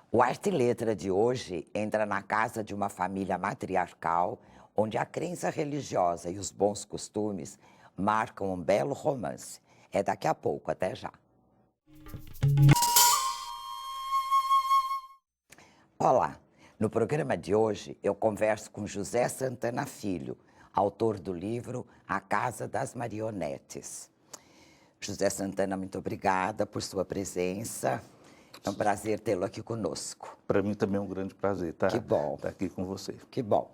O Arte e Letra de hoje entra na casa de uma família matriarcal, onde a crença religiosa e os bons costumes marcam um belo romance. É daqui a pouco, até já. Olá, no programa de hoje eu converso com José Santana Filho, autor do livro A Casa das Marionetes. José Santana, muito obrigada por sua presença. É um prazer tê-lo aqui conosco. Para mim também é um grande prazer estar Que bom. aqui com você. Que bom.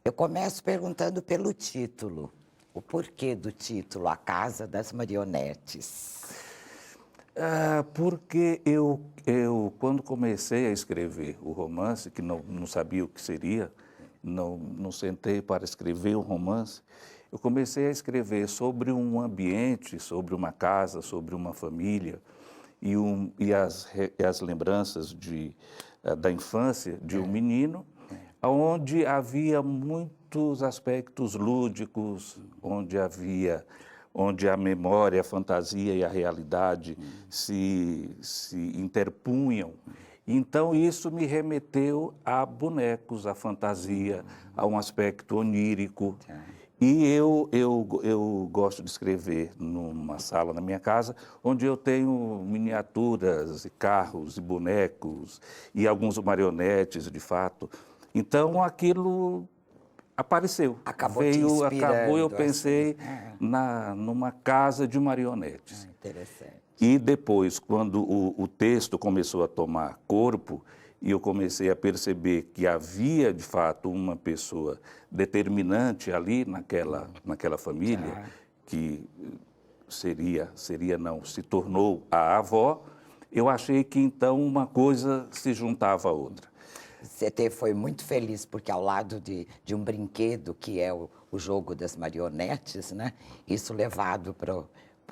Eu começo perguntando pelo título. O porquê do título, A Casa das Marionetes? Porque quando comecei a escrever o romance, que não sabia o que seria, não sentei para escrever o romance, eu comecei a escrever sobre um ambiente, sobre uma casa, sobre uma família e as lembranças da infância de um menino, onde havia muitos aspectos lúdicos, onde a memória, a fantasia e a realidade se interpunham. Então, isso me remeteu a bonecos, a fantasia, a um aspecto onírico. E eu gosto de escrever numa sala na minha casa, onde eu tenho miniaturas, e carros, e bonecos, e alguns marionetes, de fato. Então, aquilo apareceu. Acabou te inspirando, Eu pensei assim. numa casa de marionetes. Interessante. E depois, quando o texto começou a tomar corpo, e eu comecei a perceber que havia, de fato, uma pessoa determinante ali naquela família, que se tornou a avó, eu achei que então uma coisa se juntava à outra. Você foi muito feliz porque ao lado de um brinquedo que é o jogo das marionetes, né? Isso levado para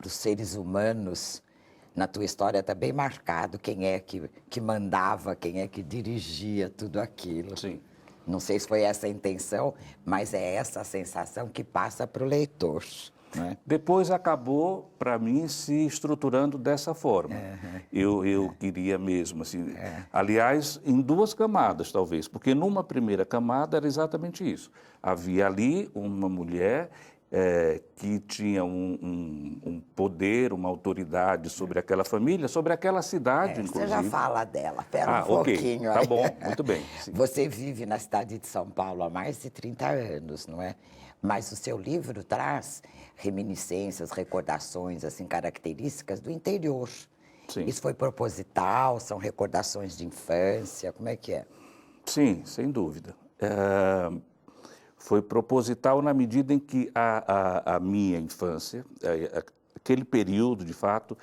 os seres humanos, na tua história está bem marcado quem é que mandava, quem é que dirigia tudo aquilo. Sim. Não sei se foi essa a intenção, mas é essa a sensação que passa para o leitor. Né? Depois acabou, para mim, se estruturando dessa forma. Eu queria mesmo, assim, aliás, em duas camadas, talvez, porque numa primeira camada era exatamente isso. Havia ali uma mulher que tinha um poder, uma autoridade sobre aquela família, sobre aquela cidade, inclusive. Você já fala dela, espera um pouquinho. Tá bom, muito bem. Sim. Você vive na cidade de São Paulo há mais de 30 anos, não é? Mas o seu livro traz reminiscências, recordações, assim, características do interior. Sim. Isso foi proposital? São recordações de infância? Como é que é? Sim, sem dúvida. Foi proposital na medida em que a minha infância, aquele período, de fato,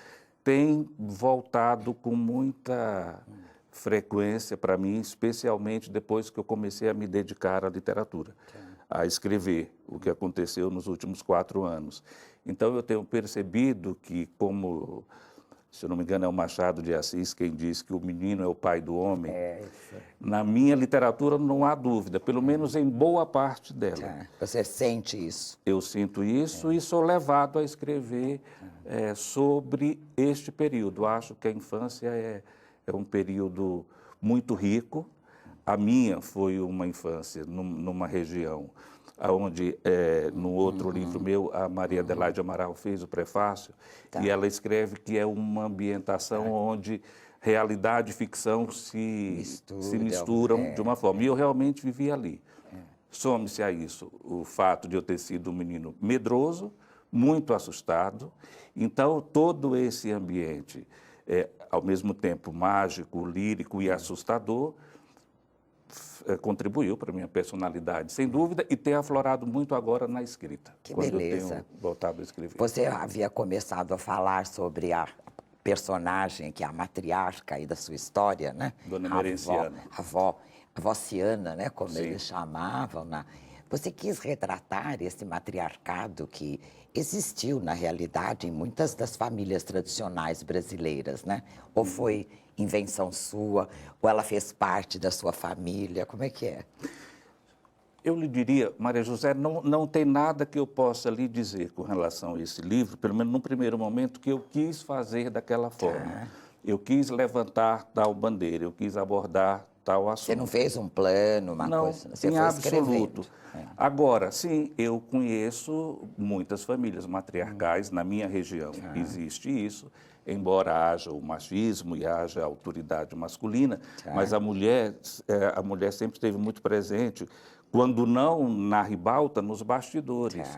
tem voltado com muita frequência para mim, especialmente depois que eu comecei a me dedicar à literatura, a escrever o que aconteceu nos últimos 4 anos. Então, eu tenho percebido que, como, se eu não me engano, é o Machado de Assis quem diz que o menino é o pai do homem, na minha literatura não há dúvida, pelo menos em boa parte dela. Você sente isso? Eu sinto isso e sou levado a escrever sobre este período. Acho que a infância é um período muito rico. A minha foi uma infância numa região onde, no outro livro meu, a Maria Adelaide Amaral fez o prefácio, e ela escreve que é uma ambientação onde realidade e ficção se misturam de uma forma. E eu realmente vivi ali. Some-se a isso o fato de eu ter sido um menino medroso, muito assustado. Então, todo esse ambiente, ao mesmo tempo mágico, lírico e assustador, contribuiu para a minha personalidade, sem dúvida, e tem aflorado muito agora na escrita. Que quando beleza. eu tenho voltado a escrever. Você havia começado a falar sobre a personagem que é a matriarca aí da sua história, né? Dona Emerenciana. A avó Ciana, né? Como Sim. eles chamavam. Você quis retratar esse matriarcado que existiu, na realidade, em muitas das famílias tradicionais brasileiras, né? Ou foi invenção sua, ou ela fez parte da sua família? Como é que é? Eu lhe diria, Maria José, não tem nada que eu possa lhe dizer com relação a esse livro, pelo menos no primeiro momento, que eu quis fazer daquela forma. eu quis levantar tal bandeira, eu quis abordar tal assunto. Você não fez um plano, uma Não, coisa? Você em foi absoluto. escrevendo. É. Agora, sim, eu conheço muitas famílias matriarcais, na minha região existe isso, embora haja o machismo e haja a autoridade masculina, mas a mulher sempre esteve muito presente, quando não na ribalta, nos bastidores.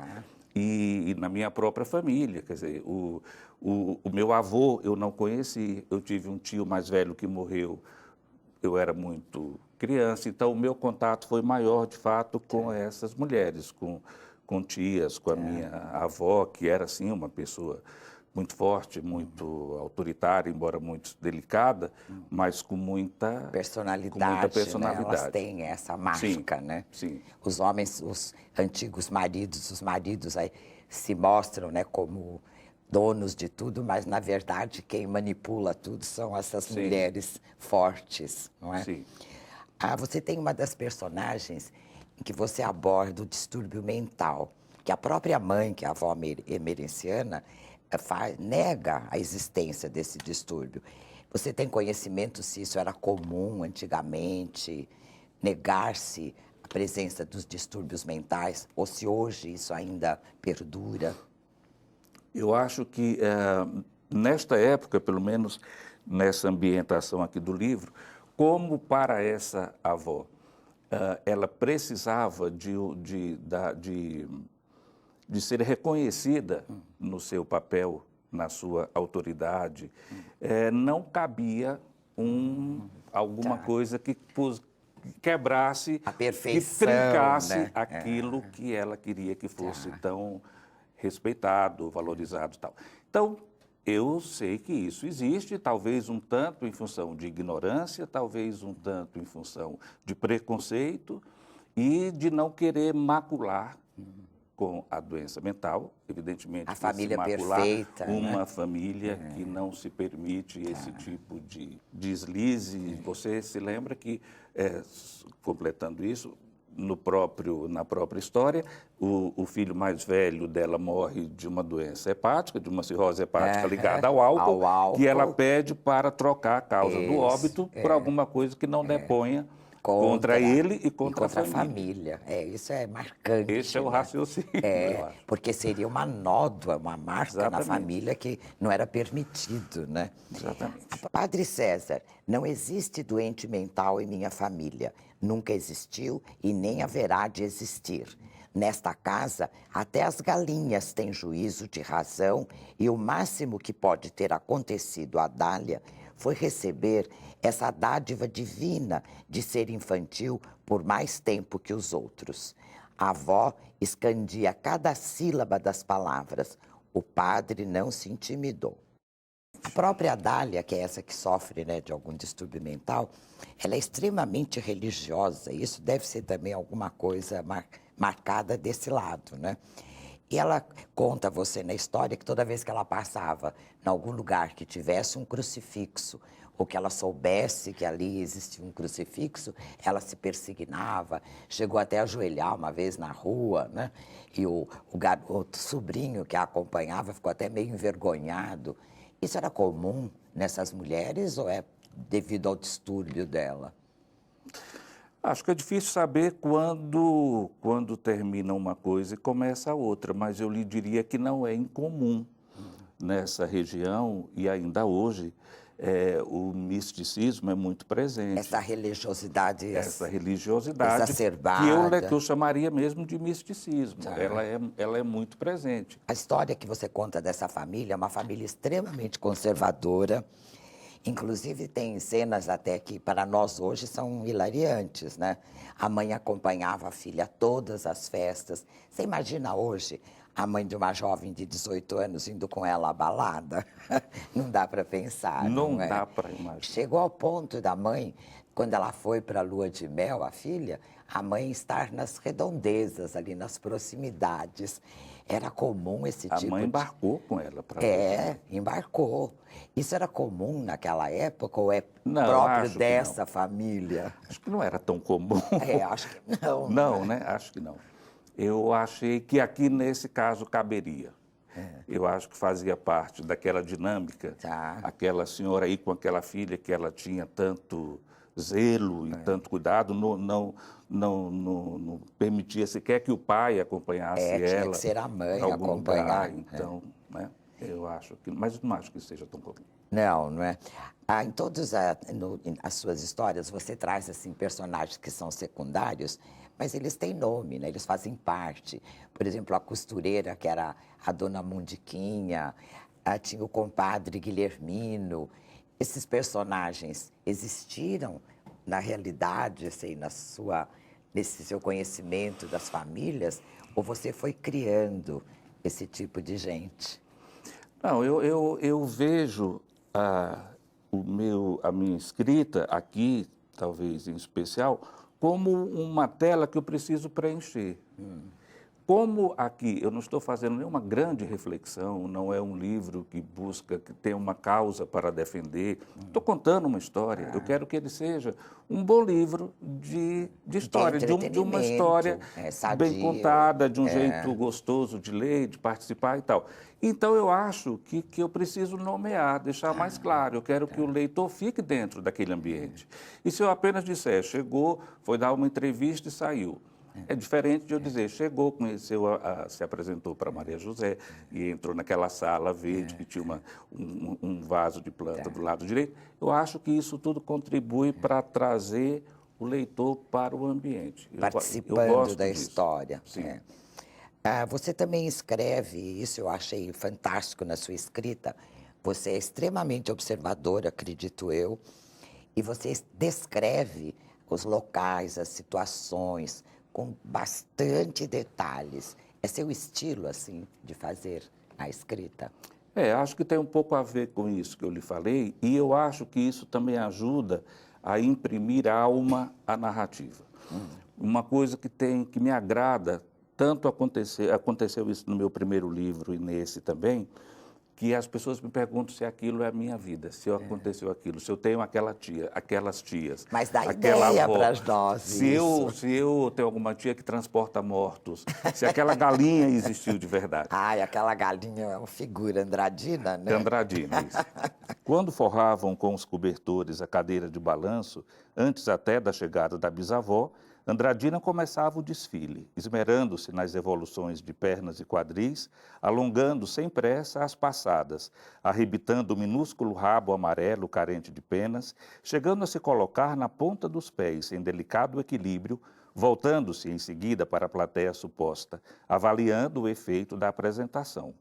E na minha própria família, quer dizer, o meu avô eu não conheci, eu tive um tio mais velho que morreu, eu era muito criança, então o meu contato foi maior, de fato, com essas mulheres, com tias, com a minha avó, que era, assim, uma pessoa muito forte, muito autoritária, embora muito delicada, mas com muita Personalidade, né? Elas personalidade. têm essa marca, Sim, né? sim. Os homens, os antigos maridos, os maridos aí se mostram, né, como donos de tudo, mas na verdade quem manipula tudo são essas mulheres fortes, não é? Sim. Você tem uma das personagens em que você aborda o distúrbio mental, que a própria mãe, que é a avó emerenciana, nega a existência desse distúrbio. Você tem conhecimento se isso era comum antigamente, negar-se a presença dos distúrbios mentais, ou se hoje isso ainda perdura? Eu acho que, nesta época, pelo menos nessa ambientação aqui do livro, como para essa avó, ela precisava de ser reconhecida no seu papel, na sua autoridade, não cabia alguma coisa que quebrasse, A que perfeição, trincasse né? aquilo que ela queria que fosse tão respeitado, valorizado e tal. Então, eu sei que isso existe, talvez um tanto em função de ignorância, talvez um tanto em função de preconceito e de não querer macular com a doença mental, evidentemente, A família macular perfeita, uma né? família que não se permite esse tipo de deslize. Você se lembra que, completando isso, na própria história, o filho mais velho dela morre de uma doença hepática, de uma cirrose hepática ligada ao álcool, que ela pede para trocar a causa do óbito por alguma coisa que não deponha contra ele e contra a família. Isso é marcante. Esse é o né? raciocínio, eu acho. Porque seria uma nódoa, uma marca na família que não era permitido, né? Exatamente. Padre César, não existe doente mental em minha família. Nunca existiu e nem haverá de existir. Nesta casa, até as galinhas têm juízo de razão e o máximo que pode ter acontecido a Dália foi receber essa dádiva divina de ser infantil por mais tempo que os outros. A avó escandia cada sílaba das palavras. O padre não se intimidou. A própria Dália, que é essa que sofre, né, de algum distúrbio mental, ela é extremamente religiosa. Isso deve ser também alguma coisa marcada desse lado, né? E ela conta a você na história que toda vez que ela passava em algum lugar que tivesse um crucifixo, ou que ela soubesse que ali existia um crucifixo, ela se persignava, chegou até a ajoelhar uma vez na rua, né? E o sobrinho que a acompanhava ficou até meio envergonhado. Isso era comum nessas mulheres ou é devido ao distúrbio dela? Acho que é difícil saber quando termina uma coisa e começa a outra, mas eu lhe diria que não é incomum nessa região e ainda hoje. O misticismo é muito presente. Essa religiosidade exacerbada, que eu chamaria mesmo de misticismo. Ela é muito presente. A história que você conta dessa família é uma família extremamente conservadora. Inclusive, tem cenas até que, para nós hoje, são hilariantes, né? A mãe acompanhava a filha a todas as festas. Você imagina hoje a mãe de uma jovem de 18 anos indo com ela à balada? Não dá para pensar, não é? Dá para imaginar. Chegou ao ponto da mãe, quando ela foi para a lua de mel, a filha, a mãe estar nas redondezas, ali nas proximidades. Era comum esse tipo de... A mãe embarcou com ela para embarcou. Isso era comum naquela época ou é não, próprio dessa família? Acho que não era tão comum. Acho que não. Não, né? Acho que não. Eu achei que aqui, nesse caso, caberia. Eu acho que fazia parte daquela dinâmica, Tá. aquela senhora aí com aquela filha que ela tinha tanto zelo e tanto cuidado, não permitia sequer que o pai acompanhasse Tinha ela que ser a mãe para algum acompanhar. lugar. Então, né, eu acho que, mas não acho que seja tão comum. Não, não é? Em todas as suas histórias, você traz assim personagens que são secundários, mas eles têm nome, né? Eles fazem parte. Por exemplo, a costureira, que era a Dona Mundiquinha, tinha o compadre Guilhermino. Esses personagens existiram na realidade, assim, nesse seu conhecimento das famílias, ou você foi criando esse tipo de gente? Não, eu vejo a minha escrita aqui, talvez em especial, como uma tela que eu preciso preencher. Como aqui eu não estou fazendo nenhuma grande reflexão, não é um livro que busca, que tem uma causa para defender, estou contando uma história, eu quero que ele seja um bom livro de história, de uma história bem contada, de um jeito gostoso de ler, de participar e tal. Então eu acho que eu preciso nomear, deixar mais claro, eu quero que o leitor fique dentro daquele ambiente. E se eu apenas disser, chegou, foi dar uma entrevista e saiu, é diferente de eu dizer, chegou, conheceu, se apresentou para Maria José e entrou naquela sala verde que tinha um vaso de planta do lado direito. Eu acho que isso tudo contribui para trazer o leitor para o ambiente. Participando da disso. história. Sim. Você também escreve, isso eu achei fantástico na sua escrita, você é extremamente observador, acredito eu, e você descreve os locais, as situações, com bastante detalhes. É seu estilo, assim, de fazer a escrita? Acho que tem um pouco a ver com isso que eu lhe falei, e eu acho que isso também ajuda a imprimir alma à narrativa. Uma coisa que me agrada, tanto aconteceu isso no meu primeiro livro e nesse também, que as pessoas me perguntam se aquilo é a minha vida, se aconteceu aquilo, se eu tenho aquelas tias. Mas dá aquela ideia avó, para nós se eu tenho alguma tia que transporta mortos, se aquela galinha existiu de verdade. Aquela galinha é uma figura andradina, né? Andradina, isso. Quando forravam com os cobertores a cadeira de balanço, antes até da chegada da bisavó, Andradina começava o desfile, esmerando-se nas evoluções de pernas e quadris, alongando sem pressa as passadas, arrebitando o minúsculo rabo amarelo carente de penas, chegando a se colocar na ponta dos pés em delicado equilíbrio, voltando-se em seguida para a plateia suposta, avaliando o efeito da apresentação.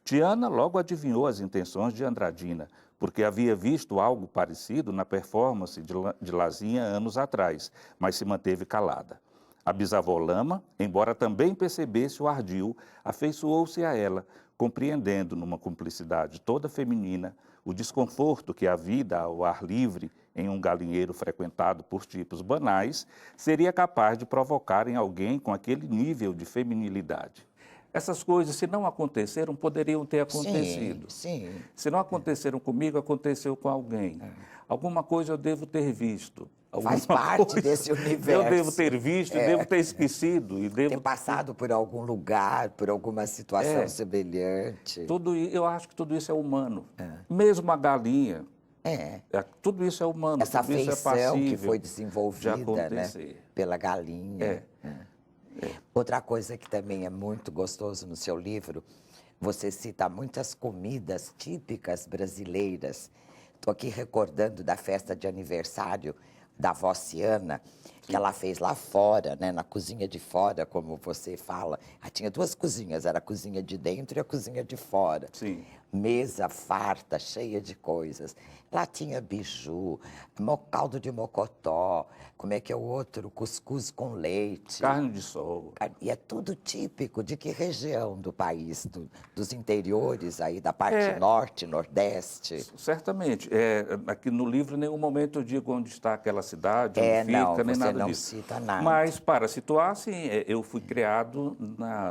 Tiana logo adivinhou as intenções de Andradina, porque havia visto algo parecido na performance de Lazinha anos atrás, mas se manteve calada. A bisavó Lama, embora também percebesse o ardil, afeiçoou-se a ela, compreendendo numa cumplicidade toda feminina o desconforto que a vida ao ar livre em um galinheiro frequentado por tipos banais seria capaz de provocar em alguém com aquele nível de feminilidade. Essas coisas, se não aconteceram, poderiam ter acontecido. Sim. Se não aconteceram comigo, aconteceu com alguém. Alguma coisa eu devo ter visto. Faz parte desse universo. Eu devo ter visto, devo ter esquecido. E devo ter passado por algum lugar, por alguma situação semelhante. Eu acho que tudo isso é humano. Mesmo a galinha. Tudo isso é humano. Essa tudo isso afeição é que foi desenvolvida, né, pela galinha. Outra coisa que também é muito gostoso no seu livro, você cita muitas comidas típicas brasileiras. Estou aqui recordando da festa de aniversário da avó Ciana, que ela fez lá fora, né, na cozinha de fora, como você fala. Tinha duas cozinhas, era a cozinha de dentro e a cozinha de fora. Sim. Mesa farta, cheia de coisas. Lá tinha biju, caldo de mocotó, como é que é o outro? Cuscuz com leite. Carne de sol. E é tudo típico de que região do país? Dos interiores aí, da parte norte, nordeste? Certamente. Aqui no livro, em nenhum momento eu digo onde está aquela cidade, onde fica, não, nem você nada nada não disso. cita nada. Mas, para situar, assim, eu fui criado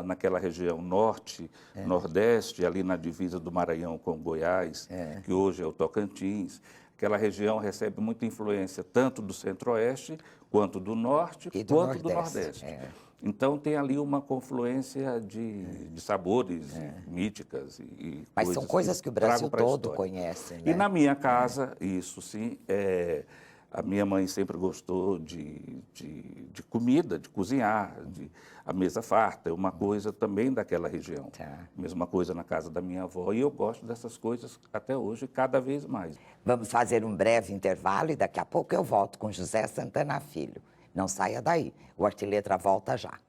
naquela região norte, nordeste, ali na divisa do Maranhão com Goiás, que hoje é o Tocantins. Aquela região recebe muita influência tanto do centro-oeste, quanto do norte, E do quanto do Nordeste, nordeste. Então, tem ali uma confluência de sabores, e míticas e Mas são coisas que o Brasil tragam pra todo história. conhece, né? E na minha casa, isso sim, a minha mãe sempre gostou de comida, de cozinhar, a mesa farta, é uma coisa também daquela região. Tá. Mesma coisa na casa da minha avó, e eu gosto dessas coisas até hoje, cada vez mais. Vamos fazer um breve intervalo e daqui a pouco eu volto com José Santana Filho. Não saia daí, o Artiletra volta já.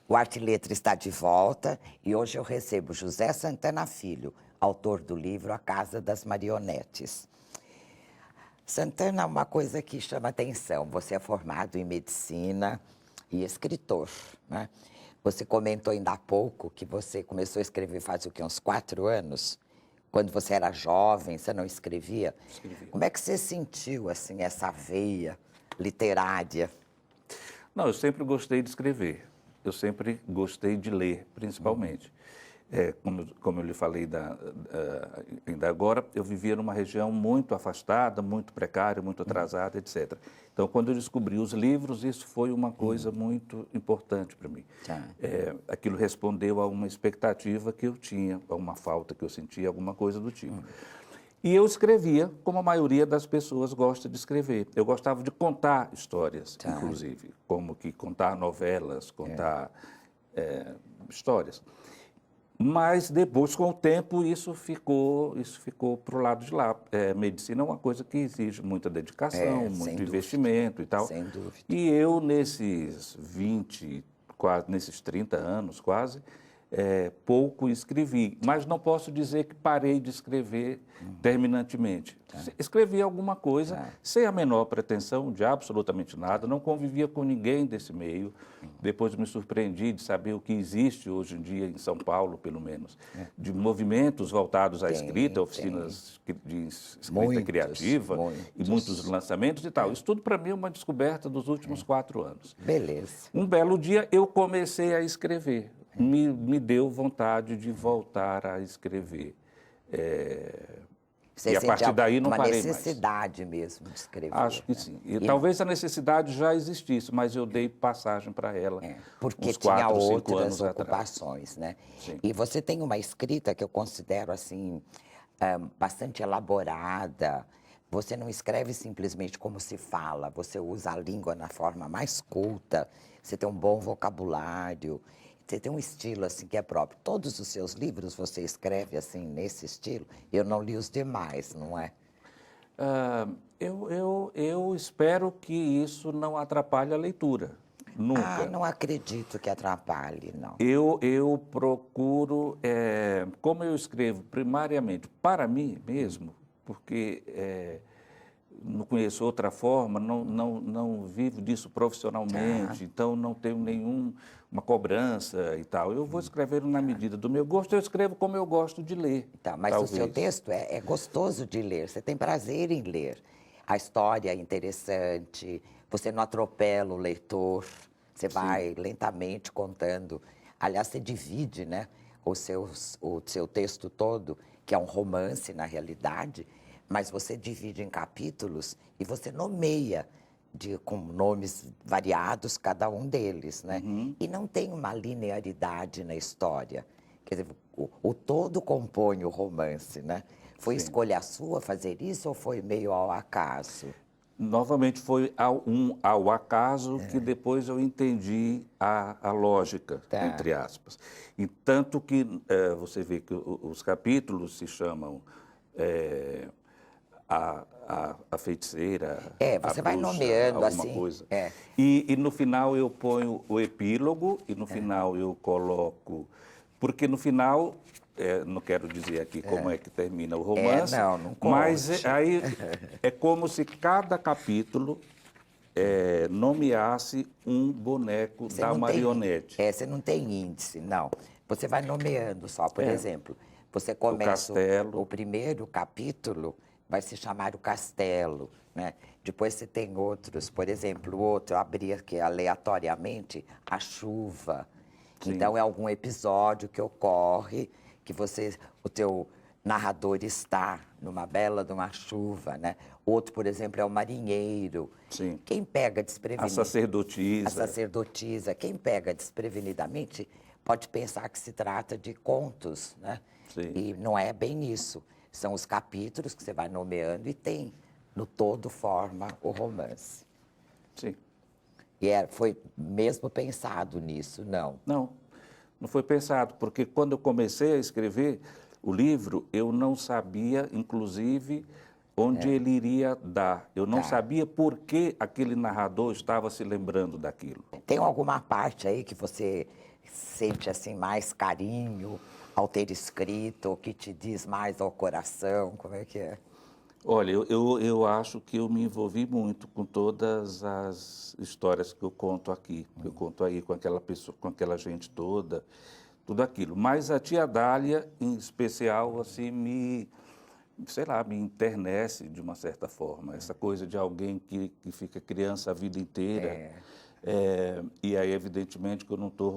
O Arte e Letra está de volta e hoje eu recebo José Santana Filho, autor do livro A Casa das Marionetes. Santana é uma coisa que chama atenção. Você é formado em medicina e escritor, né? Você comentou ainda há pouco que você começou a escrever faz o quê? Uns 4 anos? Quando você era jovem, você não escrevia? Escrevia. Como é que você sentiu, assim, essa veia literária? Não, eu sempre gostei de escrever. Eu sempre gostei de ler, principalmente. Como eu lhe falei ainda agora, eu vivia numa região muito afastada, muito precária, muito atrasada, etc. Então, quando eu descobri os livros, isso foi uma coisa muito importante para mim. Tá. Aquilo respondeu a uma expectativa que eu tinha, a uma falta que eu sentia, alguma coisa do tipo. E eu escrevia como a maioria das pessoas gosta de escrever. Eu gostava de contar histórias, Tá. inclusive, como que contar novelas, contar histórias. Mas depois, com o tempo, isso ficou para o lado de lá. Medicina é uma coisa que exige muita dedicação, Sem muito dúvida. investimento e tal. Sem dúvida. E eu, nesses 20, quase, nesses 30 anos quase, pouco escrevi. Mas não posso dizer que parei de escrever terminantemente. Escrevi alguma coisa, sem a menor pretensão de absolutamente nada, não convivia com ninguém desse meio. Depois me surpreendi de saber o que existe hoje em dia, em São Paulo, pelo menos, de movimentos voltados à escrita, oficinas de escrita Muitos, criativa muitos. e muitos lançamentos e tal. Isso tudo, para mim, é uma descoberta dos últimos 4 anos. Beleza. Um belo dia, eu comecei a escrever. Me deu vontade de voltar a escrever. Você E a sente partir daí não uma parei mais. necessidade mesmo de escrever. Acho que né? sim. E talvez a necessidade já existisse, mas eu dei passagem para ela Porque uns tinha 4, 5 outras anos atrás. ocupações, né? Sim. E você tem uma escrita que eu considero, assim, bastante elaborada. Você não escreve simplesmente como se fala, você usa a língua na forma mais culta, você tem um bom vocabulário, você tem um estilo, assim, que é próprio. Todos os seus livros você escreve, assim, nesse estilo? Eu não li os demais, não é? Eu espero que isso não atrapalhe a leitura. Nunca. Não acredito que atrapalhe, não. Eu procuro, como eu escrevo primariamente para mim mesmo, porque não conheço outra forma, não vivo disso profissionalmente, então não tenho uma cobrança e tal. Eu vou escrevendo na medida do meu gosto, eu escrevo como eu gosto de ler. Tá, mas talvez. o seu texto é gostoso de ler, você tem prazer em ler. A história é interessante, você não atropela o leitor, você vai lentamente contando. Aliás, você divide, né, o seu texto todo, que é um romance na realidade, mas você divide em capítulos e você nomeia com nomes variados cada um deles, né? E não tem uma linearidade na história. Quer dizer, o todo compõe o romance, né? Foi escolha sua fazer isso ou foi meio ao acaso? Novamente foi ao acaso que depois eu entendi a lógica, entre aspas. E tanto que você vê que os capítulos se chamam a feiticeira, você a vai bruxa, nomeando alguma assim. coisa. E no final eu ponho o epílogo e no final eu coloco... Porque no final, não quero dizer aqui como é que termina o romance, não mas conte. aí é como se cada capítulo nomeasse um boneco Você da não tem, marionete. você não tem índice, não. Você vai nomeando só, por exemplo, você começa castelo. o primeiro capítulo, vai se chamar o castelo, né? Depois você tem outros, por exemplo, o outro, eu abri aqui aleatoriamente, a chuva. Sim. Então, é algum episódio que ocorre que o teu narrador está numa bela de uma chuva, né? Outro, por exemplo, é o marinheiro. Sim. Quem pega A desprevenido... sacerdotisa. A sacerdotisa. Quem pega desprevenidamente pode pensar que se trata de contos, né? Sim. E não é bem isso. São os capítulos que você vai nomeando e tem, no todo, forma o romance. Sim. E foi mesmo pensado nisso, não? Não foi pensado, porque quando eu comecei a escrever o livro, eu não sabia, inclusive, onde ele iria dar. Eu não sabia por que aquele narrador estava se lembrando daquilo. Tem alguma parte aí que você sente assim mais carinho ao ter escrito, ou que te diz mais ao coração? Como é que é? Olha, eu acho que eu me envolvi muito com todas as histórias que eu conto aqui. Eu conto aí com aquela pessoa, com aquela gente toda, tudo aquilo. Mas a tia Dália, em especial, assim, sei lá, me enternece de uma certa forma. Essa coisa de alguém que fica criança a vida inteira. E aí, evidentemente, que eu não estou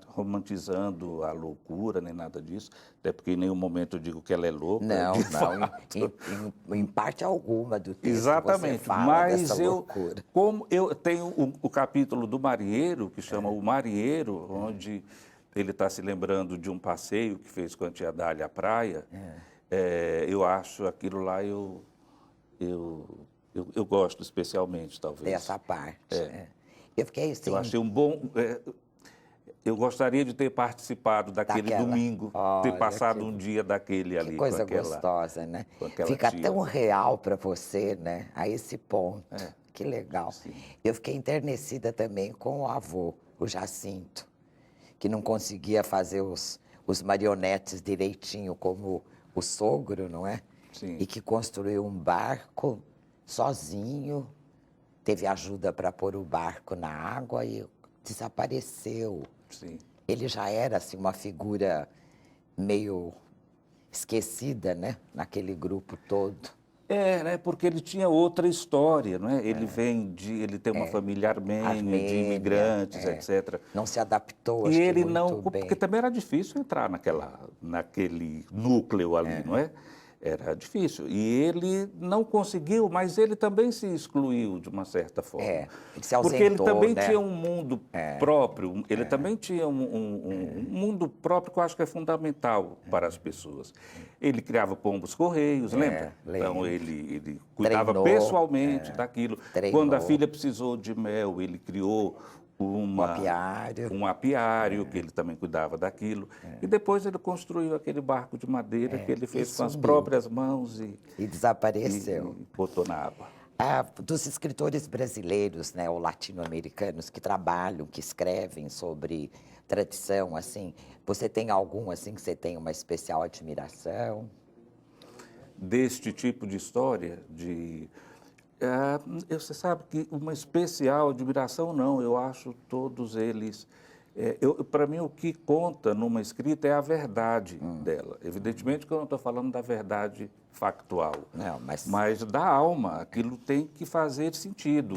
romantizando a loucura, nem nada disso, até porque em nenhum momento eu digo que ela é louca. Não, de não, fato. em parte alguma do texto Exatamente, você fala mas dessa loucura. como eu tenho o capítulo do marinheiro, que chama O Marinheiro, onde ele está se lembrando de um passeio que fez com a tia Dália à praia, eu acho aquilo lá, eu gosto especialmente, talvez. Dessa parte. Eu fiquei assim... Eu achei um bom... eu gostaria de ter participado daquele domingo, ter passado um dia daquele ali. Que coisa com aquela, gostosa, né? com aquela Fica tia. tão real para você, né? A esse ponto. Que legal. Sim. Eu fiquei enternecida também com o avô, o Jacinto, que não conseguia fazer os marionetes direitinho como o sogro, não é? Sim. E que construiu um barco sozinho, teve ajuda para pôr o barco na água e desapareceu. Sim. Ele já era assim, uma figura meio esquecida, né? Naquele grupo todo. Né? Porque ele tinha outra história, não é? Ele ele tem uma família armênia, de imigrantes, etc. Não se adaptou, E acho ele que muito bem. porque também era difícil entrar naquele núcleo ali, não é? Era difícil. E ele não conseguiu, mas ele também se excluiu de uma certa forma. Ele se ausentou, porque ele também né? tinha um mundo próprio, ele também tinha um mundo próprio que eu acho que é fundamental para as pessoas. Ele criava pombos correios, lembra? Então ele cuidava pessoalmente daquilo. Quando a filha precisou de mel, ele criou um apiário, que ele também cuidava daquilo. E depois ele construiu aquele barco de madeira que ele fez com as próprias mãos e desapareceu. E botou na água. Dos escritores brasileiros, né, ou latino-americanos que trabalham, que escrevem sobre tradição, assim, você tem algum assim que você tem uma especial admiração? Deste tipo de história, você sabe que uma especial admiração não, eu acho todos eles... para mim, o que conta numa escrita é a verdade dela. Evidentemente que eu não estou falando da verdade factual, não, mas da alma. Aquilo tem que fazer sentido.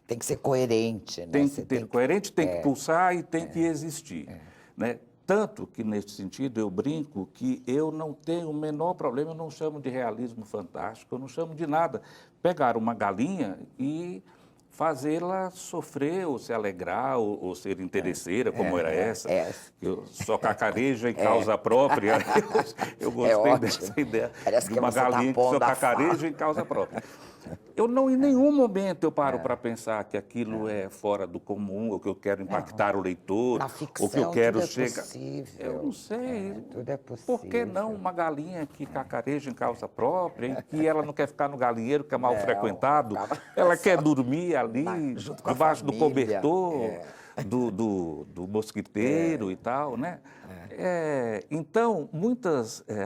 Tem que ser coerente, né? Tem que ser coerente, tem que pulsar e tem que existir. Né? Tanto que, nesse sentido, eu brinco que eu não tenho o menor problema, eu não chamo de realismo fantástico, eu não chamo de nada. Pegar uma galinha e fazê-la sofrer, ou se alegrar, ou ser interesseira, como era essa. Só cacareja em causa própria. Eu gostei dessa ideia de uma galinha que só cacareja em causa própria. eu não, em nenhum momento eu paro para pensar que aquilo é fora do comum, ou que eu quero impactar o leitor, Na ou que eu ficção quero tudo é chegar... possível. Eu não sei. Tudo é possível. Por que não uma galinha que cacareja em causa própria, e que ela não quer ficar no galinheiro, que é mal frequentado, ela quer dormir ali, junto com a debaixo do família. cobertor, do mosquiteiro e tal, né? Então,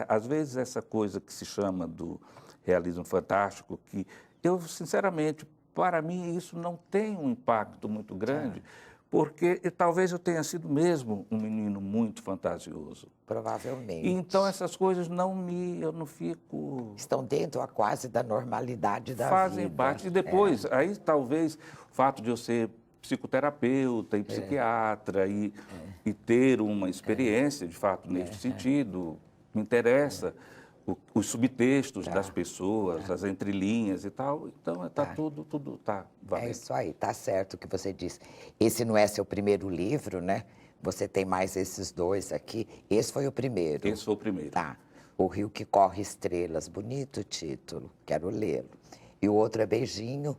às vezes essa coisa que se chama do realismo fantástico, que eu, sinceramente, para mim isso não tem um impacto muito grande, porque talvez eu tenha sido mesmo um menino muito fantasioso. Provavelmente. Então essas coisas eu não fico... Estão dentro quase da normalidade da Fazem vida. parte. E depois, aí talvez o fato de eu ser psicoterapeuta e psiquiatra e ter uma experiência, de fato, neste sentido, me interessa os subtextos das pessoas, as entrelinhas e tal. Então, tudo tá valendo. É isso aí, tá certo o que você disse. Esse não é seu primeiro livro, né? Você tem mais esses dois aqui. Esse foi o primeiro. Esse foi o primeiro. Tá. O Rio que Corre Estrelas, bonito título, quero lê-lo. E o outro é Beijinho,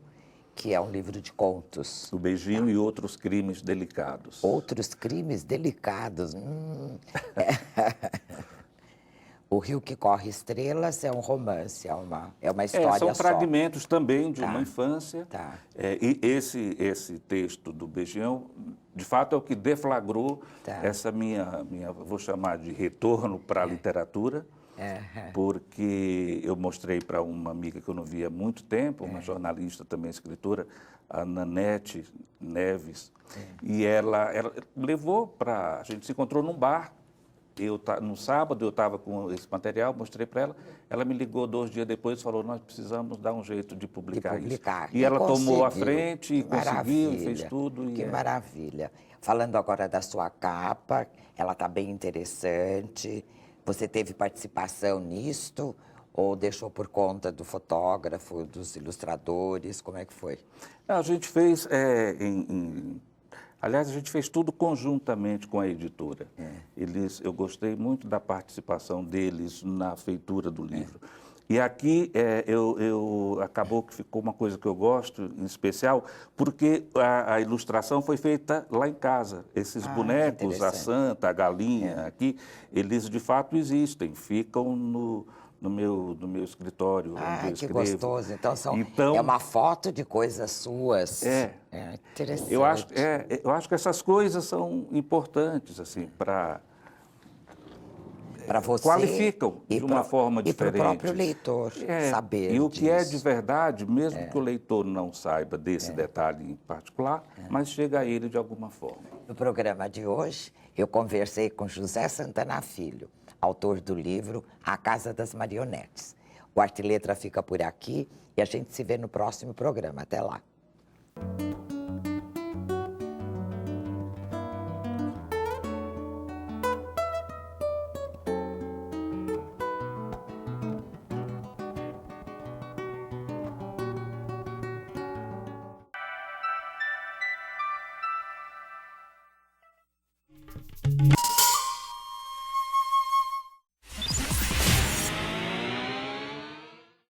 que é um livro de contos. O Beijinho e Outros Crimes Delicados. Outros Crimes Delicados. O Rio que Corre Estrelas é um romance, é uma história são só. fragmentos também de uma infância. Tá. E esse texto do Beijinho, de fato, é o que deflagrou essa minha, vou chamar de retorno para a literatura, porque eu mostrei para uma amiga que eu não via há muito tempo, uma jornalista também, escritora, a Nanete Neves, e ela levou para... A gente se encontrou num bar. No sábado eu estava com esse material, mostrei para ela, ela me ligou 2 dias depois e falou, nós precisamos dar um jeito de publicar isso. E ela tomou a frente e conseguiu, fez tudo. Que maravilha. Falando agora da sua capa, ela está bem interessante. Você teve participação nisto ou deixou por conta do fotógrafo, dos ilustradores? Como é que foi? A gente fez Aliás, a gente fez tudo conjuntamente com a editora. Eu gostei muito da participação deles na feitura do livro. E aqui acabou que ficou uma coisa que eu gosto, em especial, porque a ilustração foi feita lá em casa. Esses bonecos, a Santa, a Galinha, aqui, eles de fato existem, ficam no meu escritório, onde eu que escrevo. gostoso. Então, é uma foto de coisas suas. É interessante. Eu acho que essas coisas são importantes, assim, para você. Qualificam de uma forma diferente. E para o próprio leitor saber E o disso. que é de verdade, mesmo que o leitor não saiba desse detalhe em particular, mas chega a ele de alguma forma. No programa de hoje, eu conversei com José Santana Filho, autor do livro A Casa das Marionetes. O Arte e Letra fica por aqui e a gente se vê no próximo programa. Até lá.